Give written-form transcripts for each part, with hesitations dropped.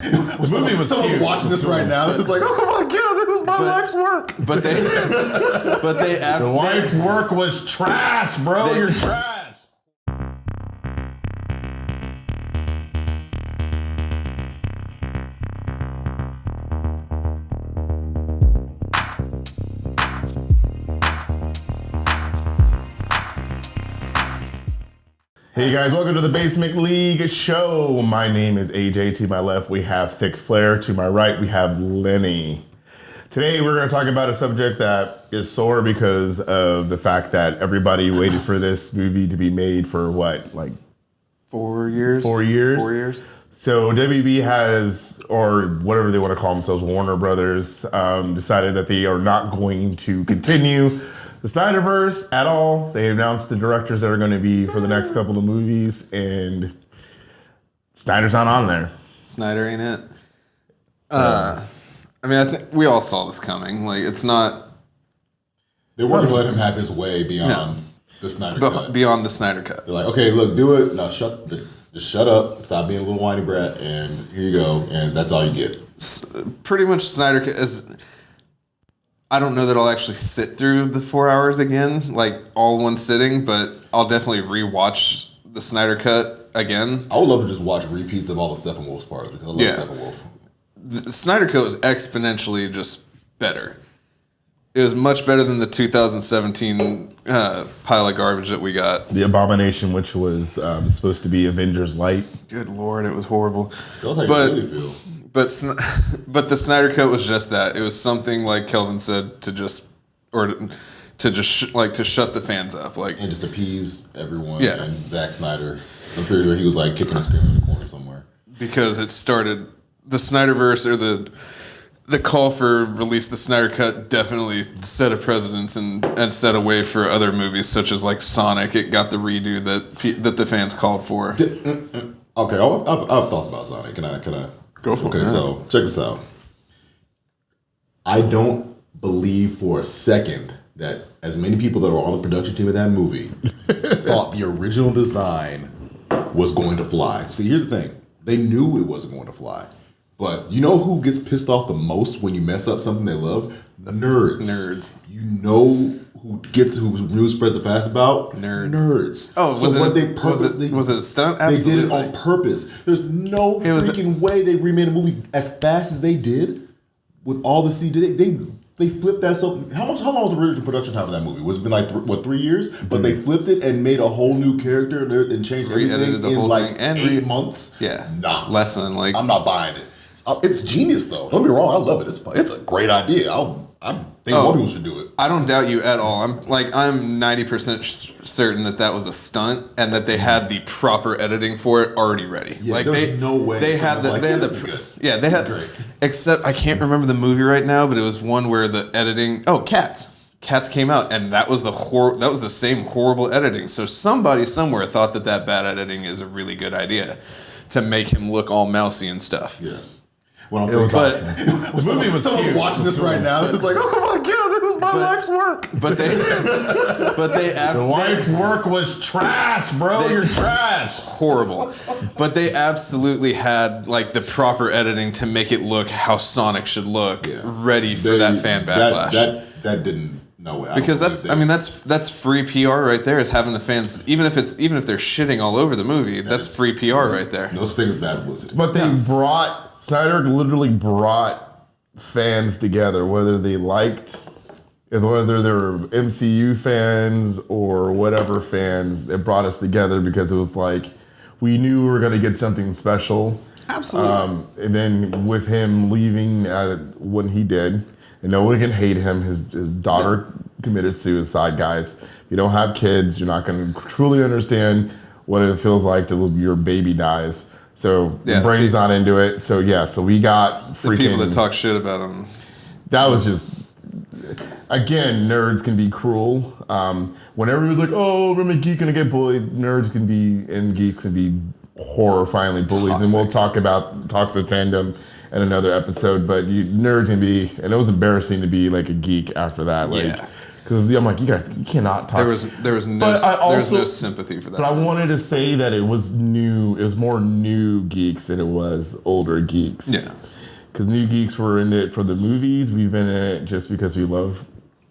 The movie was Someone's huge. watching this right now. It's like, oh my god, that was my life's work. But they, The wife work was trash, bro. You're trash. Hey guys, welcome to the Basement League show. My name is AJ. To my left, we have Thick Flair. To my right, we have Lenny. Today, we're going to talk about a subject that is sore because of the fact that everybody waited for this movie to be made for what, like 4 years? 4 years? 4 years. So WB has, or whatever they want to call themselves, Warner Brothers, decided that they are not going to continue the Snyderverse at all. They announced the directors that are going to be for the next couple of movies, and Snyder's not on there. Snyder ain't it. I mean, I think we all saw this coming. Like, it's not They weren't going to let him have his way beyond the Snyder cut. beyond the Snyder cut. They're like, okay, look, do it. Now just shut up. Stop being a little whiny brat, and here you go. And that's all you get. Pretty much Snyder cut is. I don't know that I'll actually sit through the 4 hours again, like all one sitting, but I'll definitely rewatch the Snyder cut again. I would love to just watch repeats of all the Steppenwolf's parts because I love Steppenwolf. The Snyder cut was exponentially just better. It was much better than the 2017 pile of garbage that we got. The Abomination, which was supposed to be Avengers Light. Good Lord, it was horrible. That's how you really feel. But the Snyder cut was just that. It was something like Kelvin said to shut the fans up, like, And just appease everyone. Yeah. And Zack Snyder. I'm pretty sure he was like kicking and screaming in the corner somewhere. because it started the Snyderverse, or the call for release the Snyder cut definitely set a precedence and set a way for other movies such as like Sonic. It got the redo that the fans called for. Okay, I've thoughts about Sonic. Can I? Go for it. Okay, so check this out. I don't believe for a second that as many people that were on the production team of that movie thought the original design was going to fly. See, here's the thing. They knew it wasn't going to fly. But you know who gets pissed off the most when you mess up something they love? Nerds. You know who news spreads the fast about? Nerds. Oh, was it a stunt? Absolutely. They did it on purpose. There's no freaking way they remade a movie as fast as they did with all the CG. They flipped that. So how long was the original production time of that movie? Was it been like 3 years? Mm-hmm. But they flipped it and made a whole new character and changed everything in like 8 months. Yeah, nah, less than like. I'm not buying it. It's genius though. Don't be wrong. I love it. It's a great idea. I think more people should do it. I don't doubt you at all. I'm 90% certain that was a stunt and that they had the proper editing for it already ready. Yeah, there's no way. They had Great. Except I can't remember the movie right now, but it was one where the editing. Oh, Cats came out, and that was the same horrible editing. So somebody somewhere thought that bad editing is a really good idea to make him look all mousy and stuff. Yeah. The movie was someone's huge. watching this right now. It's like, oh my god, that was my life's work. But the wife work was trash, bro. You're trash. Horrible. But they absolutely had like the proper editing to make it look how Sonic should look, ready for that fan backlash. That didn't. No way. Because that's free PR right there. Is having the fans, even if they're shitting all over the movie, that's free PR right there. No such thing as bad publicity. But Snyder literally brought fans together, whether they're MCU fans or whatever fans. It brought us together because it was like we knew we were going to get something special. Absolutely. And then with him leaving when he did, and no one can hate him. His daughter committed suicide, guys. If you don't have kids, you're not going to truly understand what it feels like till your baby dies. So the brain's not into it. So so we got freaking... The people that talk shit about him. That was just... Again, nerds can be cruel. Whenever he was like, oh, remember geek gonna get bullied, nerds can be, and geeks can be horrifyingly bullies. Toxic. And we'll talk about toxic fandom in another episode, but nerds can be, and it was embarrassing to be like a geek after that. Like, Because I'm like, you guys, you cannot talk. There was no sympathy for that. But I wanted to say that it was new. It was more new geeks than it was older geeks. Yeah. Because new geeks were in it for the movies. We've been in it just because we love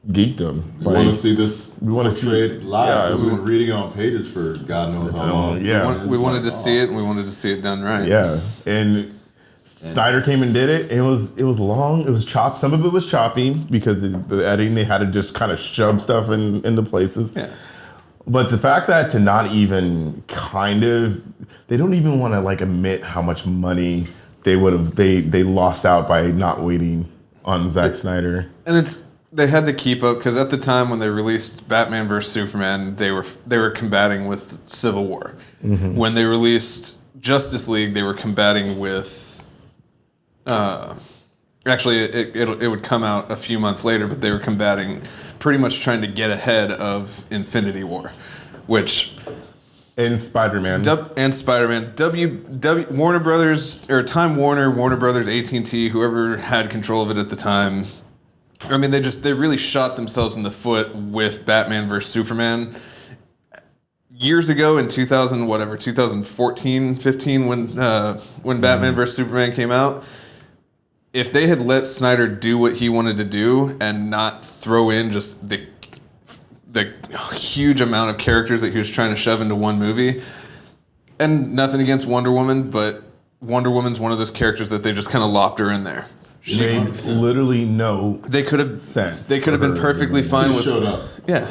geekdom. We want to see this. We want to see it live. Yeah, because we've been reading it on pages for God knows how long. Yeah. We wanted to see it, and we wanted to see it done right. Yeah. And Snyder came and did it. It was long. It was chopped. Some of it was choppy because the editing, they had to just kind of shove stuff into places. Yeah. But the fact that to not even they don't even want to like admit how much money they lost out by not waiting on Zack Snyder. And they had to keep up because at the time when they released Batman vs Superman, they were combating with Civil War. Mm-hmm. When they released Justice League, they were combating with. Actually, it would come out a few months later, but they were combating, pretty much trying to get ahead of Infinity War, which. And Spider-Man. Warner Brothers, or Time Warner, Warner Brothers, AT&T, whoever had control of it at the time. I mean, they really shot themselves in the foot with Batman vs Superman. Years ago in 2014, 15, when Batman vs Superman came out, if they had let Snyder do what he wanted to do and not throw in just the huge amount of characters that he was trying to shove into one movie, and nothing against Wonder Woman, but Wonder Woman's one of those characters that they just kind of lopped her in there. She made literally no sense. They could have been perfectly fine with. Showed up. Yeah.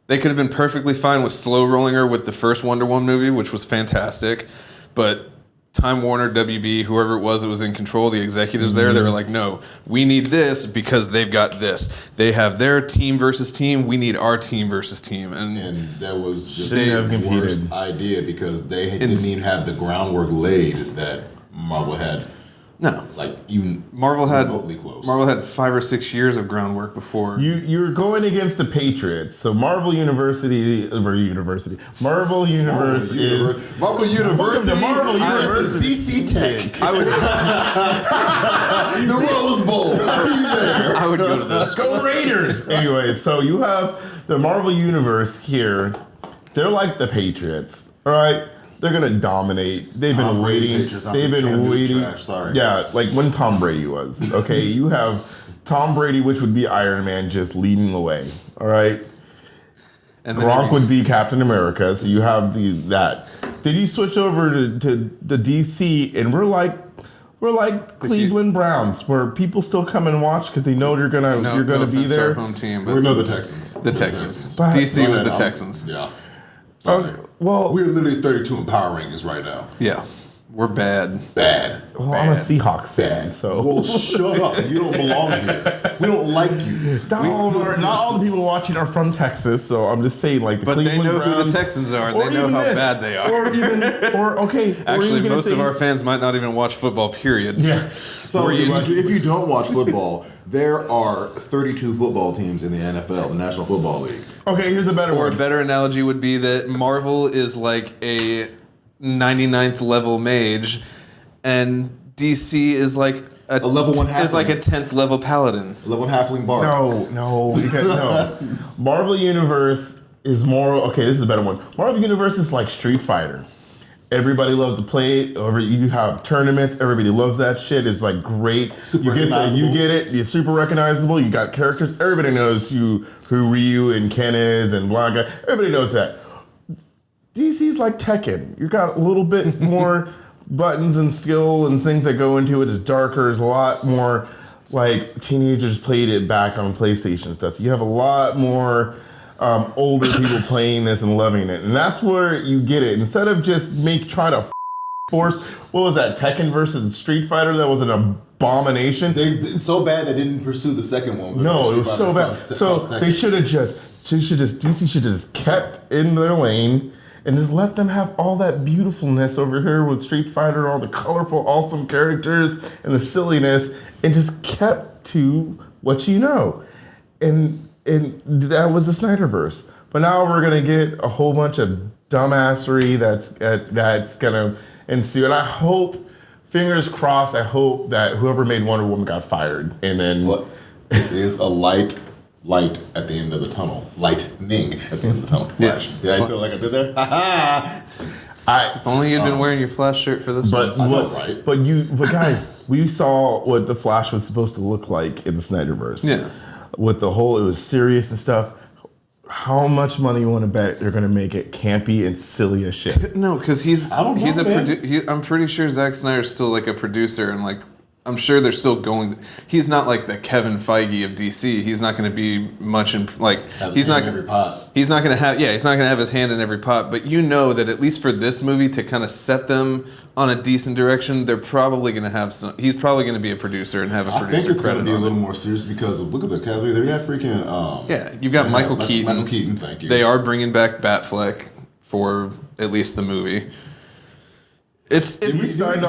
They could have been perfectly fine with slow rolling her with the first Wonder Woman movie, which was fantastic. But Time Warner, WB, whoever it was in control, the executives there, they were like, no, we need this because they've got this. They have their team versus team. We need our team versus team. And that was just the worst idea because they didn't even have the groundwork laid that Marvel had. No, like even Marvel had remotely close. Marvel had 5 or 6 years of groundwork before. You're going against the Patriots, so Marvel University, Marvel Universe is Marvel University versus DC Tech. I would the Rose Bowl. I would go to those. Go Raiders. Anyway, so you have the Marvel Universe here. They're like the Patriots, all right? They're gonna dominate. They've been waiting. Sorry. Yeah, like when Tom Brady was. Okay, you have Tom Brady, which would be Iron Man, just leading the way. All right. And Gronk would be Captain America. So you have that. Then you switch over to the DC, and we're like Cleveland Browns, where people still come and watch because they know you're gonna be there. Our home team, but we're the Texans. The Texans. DC was the Texans. Yeah. Sorry. Well, we're literally 32 in power rankings right now. Yeah, we're bad. Well, I'm a Seahawks fan, so. Well, shut up. You don't belong here. We don't like you. Not all the people watching are from Texas, so I'm just saying, like, But Cleveland they know Browns, who the Texans are, and they know how bad they are. Actually, most of our fans might not even watch football, period. Yeah. So if you don't watch football, there are 32 football teams in the NFL, the National Football League. Okay, here's a better one. Or a better analogy would be that Marvel is like a 99th level mage, and DC is like a level 1 halfling. Is like a 10th level paladin. Level 1 halfling bard. No. Marvel Universe is more. Okay, this is a better one. Marvel Universe is like Street Fighter. Everybody loves to play it. You have tournaments. Everybody loves that shit. It's like great. You get it. You're super recognizable. You got characters. Everybody knows who Ryu and Ken is and Blanca. Everybody knows that. DC's like Tekken. You got a little bit more buttons and skill and things that go into it. It's darker. It's a lot more like teenagers played it back on PlayStation stuff. You have a lot more older people playing this and loving it, and that's where you get it. Instead of just trying to force, what was that, Tekken versus Street Fighter? That was an abomination. It's so bad they didn't pursue the second one. No, it was so bad. So they should have DC should have just kept in their lane and just let them have all that beautifulness over here with Street Fighter, all the colorful, awesome characters and the silliness, and just kept to what you know. And that was the Snyderverse. But now we're gonna get a whole bunch of dumbassery that's gonna ensue. And I hope, fingers crossed, I hope that whoever made Wonder Woman got fired. And then it is a light light at the end of the tunnel. Lightning at the end of the tunnel. Flash. Yes. Yeah, I still like I did there. If only you'd been wearing your Flash shirt for this But one. I know, right? but guys, we saw what the Flash was supposed to look like in the Snyderverse. Yeah. With the whole, it was serious and stuff. How much money you want to bet they're going to make it campy and silly as shit? No, because he's I don't know, he's a man. I'm pretty sure Zack Snyder's still like a producer, and like I'm sure they're still going. He's not like the Kevin Feige of DC. He's not going to be much in like Have he's his not hand in every pot. he's not going to have he's not going to have his hand in every pot. But you know that at least for this movie to kind of set them on a decent direction, they're probably going to have some. He's probably going to be a producer and have a I think producer it's going to credit be a on little it. more serious because of, look at the Academy. They got freaking. Yeah, you've got Michael Keaton. Michael Keaton, thank you. They are bringing back Batfleck for at least the movie. He's signed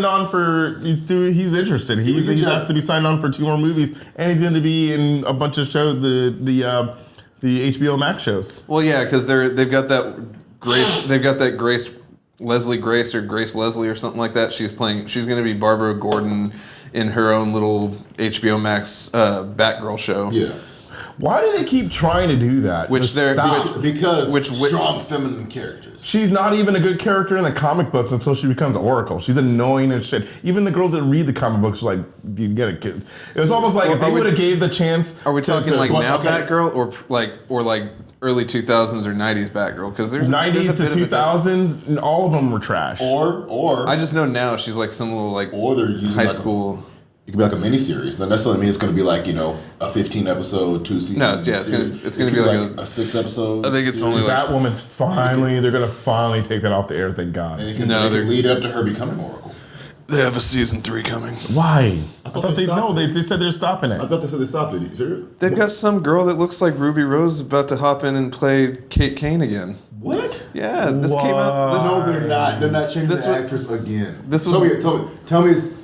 on for. He's interested. He's asked to be signed on for 2 more movies, and he's going to be in a bunch of shows. The HBO Max shows. Well, yeah, because they've got that Grace. They've got that Grace Grace Leslie or something like that. She's going to be Barbara Gordon in her own little HBO Max Batgirl show. Yeah. Why do they keep trying to do that? Because strong feminine characters. She's not even a good character in the comic books until she becomes Oracle. She's annoying as shit. Even the girls that read the comic books are like, you get a kid. It was almost like if they would have gave the chance. Are we talking like now okay. Batgirl or like early 2000s or 90s Batgirl? Because there's 90s there's a to bit of a 2000s, and all of them were trash. Or I just know now she's like some little like or they're using high like school. It could be like a miniseries. That necessarily means it's going to be like, a 15 episode, 2 season. No, it's gonna be like a 6 episode. I think it's only like Batwoman's they're going to finally take that off the air, thank God. And it can, No, it they're- can lead up to her becoming Oracle. they have a season 3 coming. Why? I thought thought they stopped they said they're stopping it. I thought they said they stopped it. You serious? They've got some girl that looks like Ruby Rose about to hop in and play Kate Kane again. What? Yeah, this came out. No, they're not. They're not changing This the was- actress again. this was-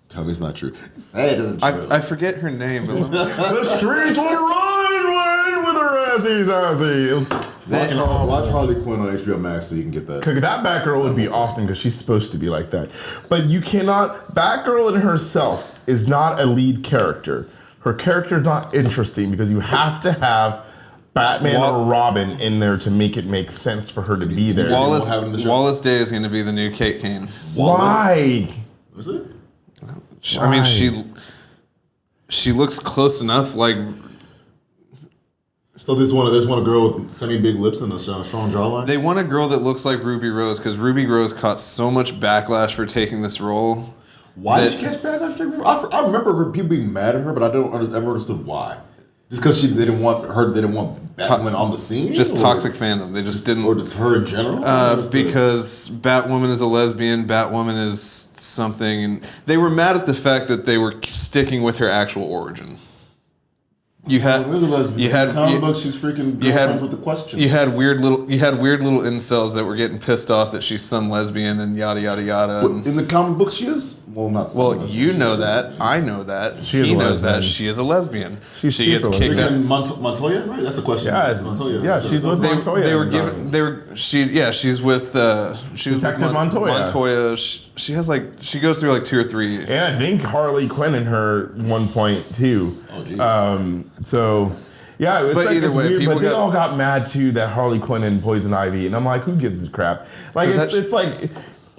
Tell me it's not true. Say it isn't true. I forget her name. But The streets will run with a razzie. It was fucking awful. Watch Harley Quinn on HBO Max so you can get that. That Batgirl would be awesome because she's supposed to be like that. But you cannot. Batgirl in herself is not a lead character. Her character is not interesting because you have to have Batman or Robin in there to make it make sense for her to be there. Wallace, have it in the show. Wallace Day is going to be the new Kate Kane. Why? Is it? I mean, she looks close enough. Like So there's one girl with semi-big lips and a strong jawline? they want a girl that looks like Ruby Rose because Ruby Rose caught so much backlash for taking this role. Why did she catch backlash? I remember her people being mad at her, but I don't ever understood why. Just because they didn't want Batwoman on the scene? Just toxic fandom. They just didn't. Or just her in general? I don't understand. Because Batwoman is a lesbian, Batwoman is something, and they were mad at the fact that they were sticking with her actual origin. You had Where's the lesbian? you had In the comic you- book, she's freaking you had- girlfriends with the question. You had weird little incels that were getting pissed off that she's some lesbian and yada yada yada. But And, in the comic book, she is. Well, not. some well, lesbian, you she's know a that. lesbian. I know that. She is he a knows lesbian. that. She is a lesbian. She's She gets super kicked out. Freaking Montoya, right? That's the question. Yeah, Montoya. yeah, she's with They, Montoya. they were in given. Guardians. They were. She's with. She was Detective with Montoya. Montoya. She has like. She goes through like 2 or 3. And I think Harley Quinn in her 1.2. Oh, jeez. So, yeah, it's But like, either it's way, weird, people but they got- all got mad too that Harley Quinn and Poison Ivy, and I'm like, who gives a crap? Like, 'Cause it's like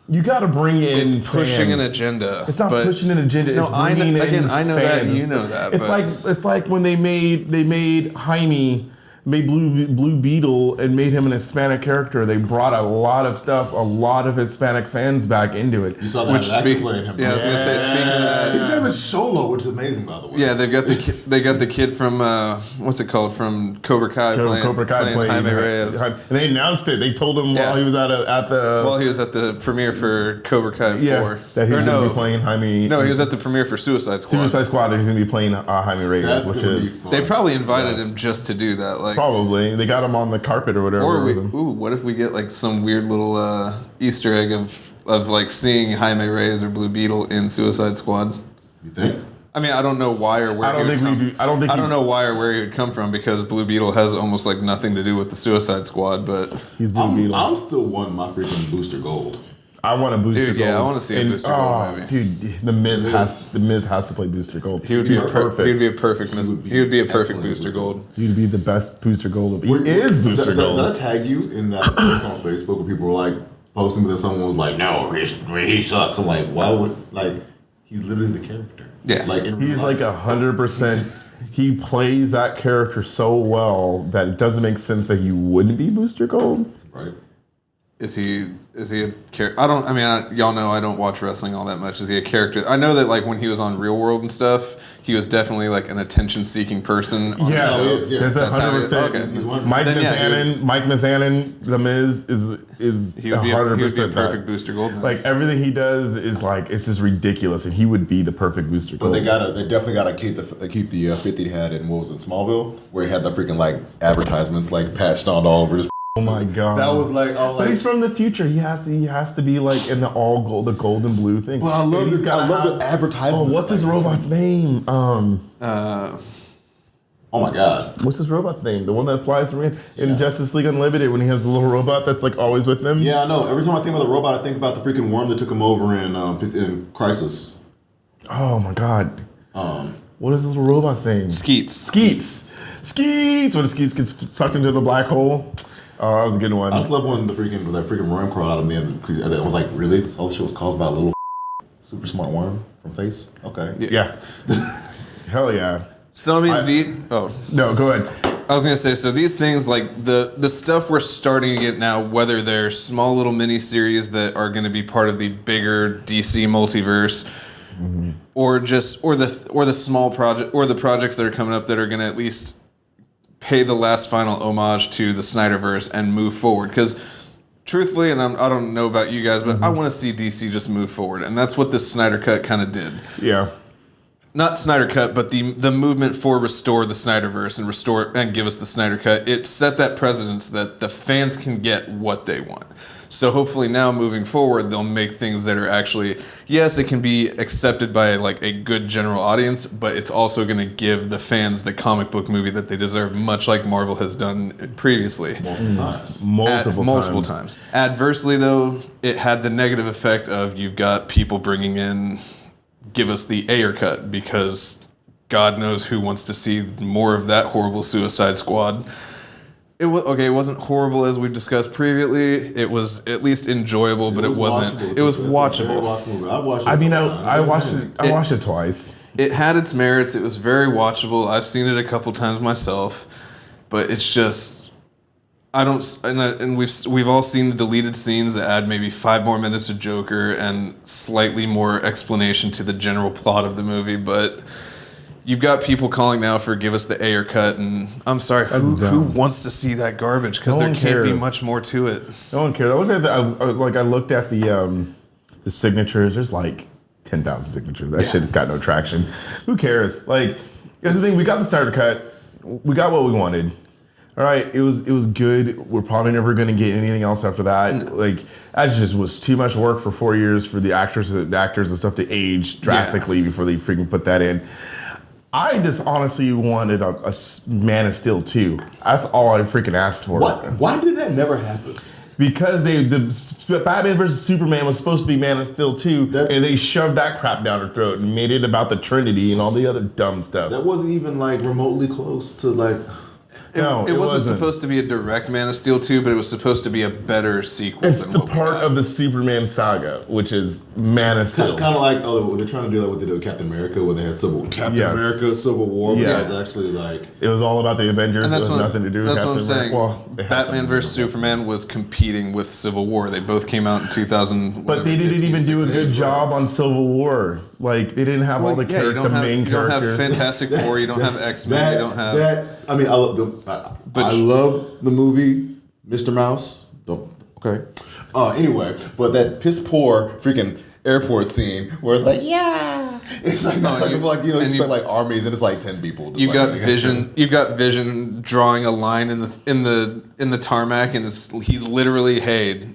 you got to bring in. It's pushing fans. an agenda. It's not but pushing an agenda. No, it's I know- bringing again, in I know that, and fans. you know that, It's but- like when they made Jaime. Made Blue Beetle and made him an Hispanic character. They brought a lot of Hispanic fans back into it. You saw that Which actor speak- playing him. yeah, I was gonna say, speaking of that- His name is Sholo, which is amazing, by the way. Yeah, they've got the kid from what's it called from Cobra Kai playing Jaime Reyes. And they announced it. They told him Yeah. while he was at the While he was at the premiere for Cobra Kai 4. yeah that he was Or going to be playing Jaime. No, he was at the premiere for Suicide Squad. Suicide Squad. He's going to be playing Jaime Reyes, That's which gonna be is fun. They probably invited Yes. him just to do that. Like, probably they got him on the carpet or whatever. or with him. what if we get like some weird little Easter egg of like seeing Jaime Reyes or Blue Beetle in Suicide Squad? You think? I mean, I don't know why or where. I don't he would think we come- do. I don't think I don't know why or where he would come from because Blue Beetle has almost like nothing to do with the Suicide Squad. But he's Blue Beetle. I'm still wanting my freaking Booster Gold. I want a Booster Gold. Yeah, I want to see a Booster Gold movie. Dude, the Miz has to play Booster Gold. He would be perfect. He would be a perfect. He would be a perfect Booster Gold. He'd be the best Booster Gold. He is Booster Gold. Did I tag you in that post on Facebook where people were like posting, but then someone was like, "No, he sucks." I'm like, why would he's literally the character. Yeah, like he's like 100%. He plays that character so well that it doesn't make sense that he wouldn't be Booster Gold. Right. Is he a character? Y'all know I don't watch wrestling all that much. Is he a character? I know that like when he was on Real World and stuff, he was definitely like an attention-seeking person. Yeah, that's 100%. Mike Mizanin, The Miz is he would be 100% a perfect Booster Gold. Then. Like everything he does is like it's just ridiculous, and he would be the perfect Booster Gold. But they definitely gotta keep the fit that he had in what was it, Smallville, where he had the freaking like advertisements like patched on all over his. Oh my god! That was like, but he's from the future. He has to be like in the all gold, the gold and blue thing. But I love the advertisement. Oh, what's his robot's name? Oh my god! What's his robot's name? The one that flies around in Justice League Unlimited when he has the little robot that's like always with him. Yeah, I know. Every time I think about the robot, I think about the freaking worm that took him over in Crisis. Oh my god! What is this little robot's name? Skeets. When Skeets gets sucked into the black hole. Oh, that was a good one. I just love when that freaking worm crawled out of me and I was like, really? This whole shit was caused by a little super smart worm from Face? Okay. Yeah. Hell yeah. So no, go ahead. I was gonna say, so these things like the stuff we're starting to get now, whether they're small little mini series that are gonna be part of the bigger DC multiverse, or the small project or the projects that are coming up that are gonna at least pay the last final homage to the Snyderverse and move forward. Because truthfully, and I don't know about you guys, but I want to see DC just move forward, and that's what this Snyder Cut kind of did. Yeah. Not Snyder Cut, but the movement for restore the Snyderverse and give us the Snyder Cut. It set that precedence that the fans can get what they want. So hopefully now moving forward, they'll make things that are actually, yes, it can be accepted by like a good general audience, but it's also going to give the fans the comic book movie that they deserve, much like Marvel has done previously. Multiple times. Adversely, though, it had the negative effect of you've got people bringing in, give us the Ayer cut, because God knows who wants to see more of that horrible Suicide Squad. It wasn't horrible as we've discussed previously. It was at least enjoyable, but it wasn't. It was watchable. I watched it twice. It had its merits. It was very watchable. I've seen it a couple times myself, but it's just we've all seen the deleted scenes that add maybe 5 more minutes of Joker and slightly more explanation to the general plot of the movie, but. You've got people calling now for give us the Ayer cut, and I'm sorry, who wants to see that garbage? Because there can't be much more to it. No one cares. I looked at the signatures. There's like 10,000 signatures. That shit got no traction. Who cares? Like, that's the thing. We got the Snyder cut. We got what we wanted. All right, it was good. We're probably never going to get anything else after that. Like, that just was too much work for 4 years for the actors and stuff to age drastically before they freaking put that in. I just honestly wanted a Man of Steel 2. That's all I freaking asked for. Why did that never happen? Because the Batman vs. Superman was supposed to be Man of Steel 2, and they shoved that crap down her throat and made it about the Trinity and all the other dumb stuff. That wasn't even like remotely close to like... It wasn't supposed to be a direct Man of Steel 2, but it was supposed to be a better sequel. It's the part of the Superman saga, which is Man of Steel. Kind of like, they're trying to do like what they did with Captain America, when they had Captain America Civil War, but it was actually like... It was all about the Avengers. And it was nothing to do with Captain America. Well, Batman vs. Superman was competing with Civil War. They both came out in 2000. But they didn't even do a good job on Civil War. Like, they didn't have all the main characters. You don't have Fantastic Four, you don't have X-Men, you don't have... I love the movie Mr. Mouse. Okay. Anyway, but that piss poor freaking airport scene where it's like, yeah. It's like, you expect like armies and it's like 10 people. You got Vision. You got Vision drawing a line in the tarmac, and he's literally,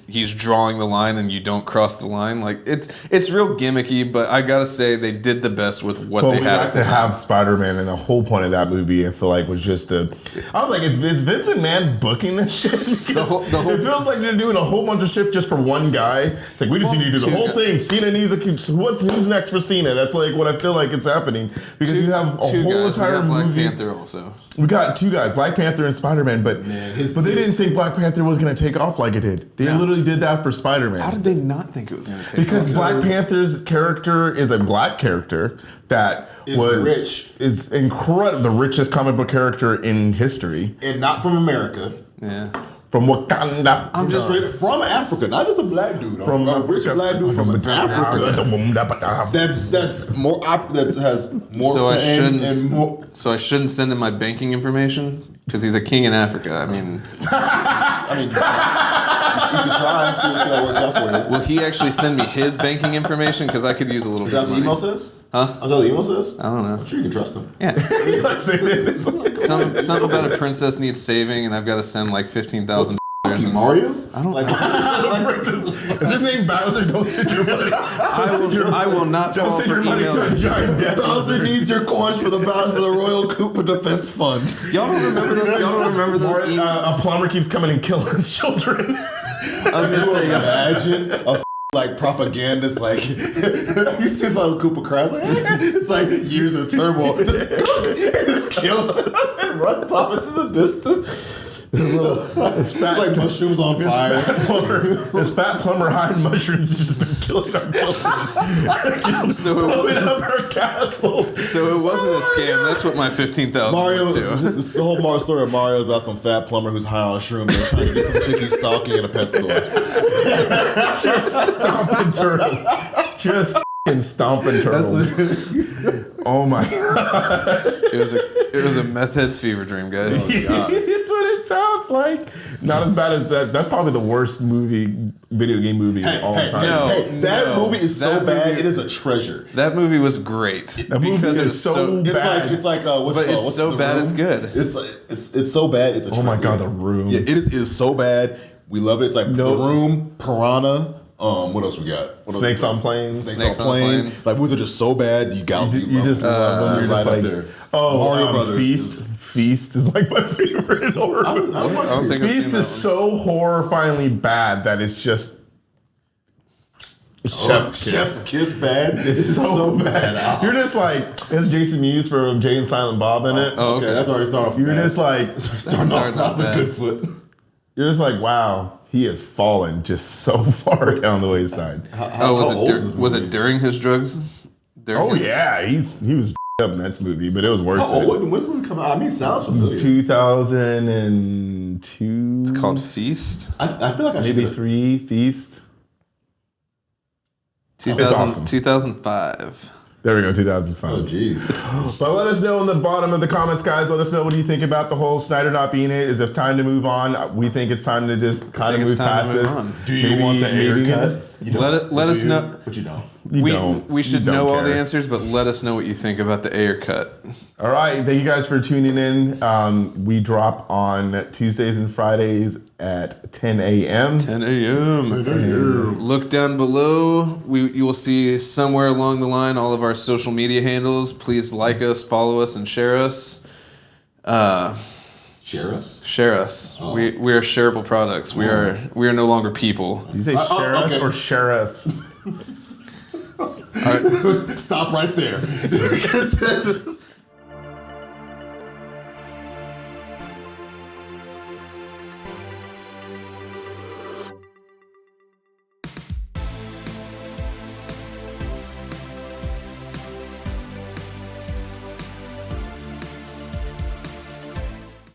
he's drawing the line, and you don't cross the line. Like it's real gimmicky, but I gotta say they did the best with what they had. We got to have Spider-Man, and the whole point of that movie, I feel like, was just I was like, is Vince McMahon booking this shit? It feels like they're doing a whole bunch of shit just for one guy. It's like, we just need to do the whole thing. Cena needs who's next for Cena? That's like what I feel like it's happening, because you have a whole entire movie. Black Panther also. We got two guys, Black Panther and Spider-Man, but they didn't think Black Panther was going to take off like it did. They literally did that for Spider-Man. How did they not think it was going to take off? Because Black Panther's character is a black character that is incredible, the richest comic book character in history, and not from America. Yeah. From Wakanda. I'm just straight from Africa, not just a black dude. From a rich black dude from Africa. That's more. That has more. So I shouldn't send him my banking information because he's a king in Africa. I mean, you can try and see how it works out for you. Will he actually send me his banking information? Because I could use a little bit of money. Is that what the email says? Huh? Is that what the email says? I don't know. I'm sure you can trust him. Yeah. Something about a princess needs saving, and I've got to send like $15,000. Mario? I don't. Is his name Bowser? Don't send your money. I will not fall for email. Bowser needs your coins for the Royal Koopa Defense Fund. Y'all don't remember those? A plumber keeps coming and killing his children. I was gonna say, imagine a like propagandist, like he sees all the Koopa cries, like it's like years of turmoil, just kills him and runs off into the distance. It's like mushrooms on fire. This fat plumber hiding mushrooms has just been killing our children. Blowing up our castles. So it wasn't a scam. That's what my $15,000 Mario. went to. The whole Mario story of Mario is about some fat plumber who's high on shrooms and trying to get some chickie stalking in a pet store. Just stomping turtles. Just f***ing stomping turtles. Oh my god. It was a meth head's fever dream, guys. Oh, it's what it sounds like. Not as bad as that. That's probably the worst video game movie of all time. That movie is so bad, it is a treasure. That movie was great. That movie is so bad. It's like it's so bad it's good. It's so bad it's a treasure. Oh my god, The Room. Yeah, it is so bad. We love it. It's like The Room, Piranha. What else we got? Snakes on Planes. Snakes on Plane. Like movies are just so bad. You just love them. You're right just up like, there. Mario Brothers. Feast is like my favorite horror movie. I don't think Feast is so horrifyingly bad that it's just. Chef's Kiss bad. It's so bad. You're just like, it's Jason Mewes from Jay and Silent Bob in it. Oh, okay. That's already starting off. You're just like starting off with good foot. You're just like, wow, he has fallen just so far down the wayside. Was it during his drugs? Yeah, he was up in this movie, but it was worth it. When did it come out? I mean, it sounds familiar. 2002. It's called Feast. I feel like I should maybe 3 Feast. 2005. There we go, 2005. Oh, jeez. But let us know in the bottom of the comments, guys. Let us know, what do you think about the whole Snyder not being it? Is it time to move on? We think it's time to just kind of move past this. Do you want the Ayer cut? Let us know. But you don't. We should know all the answers, but let us know what you think about the Ayer cut. All right. Thank you guys for tuning in. We drop on Tuesdays and Fridays at 10 a.m. 10 a.m. Look down below. You will see somewhere along the line all of our social media handles. Please like us, follow us, and share us. Share us? Share us. Oh. We are shareable products. We are no longer people. Did you say share us or share us? All right. Stop right there.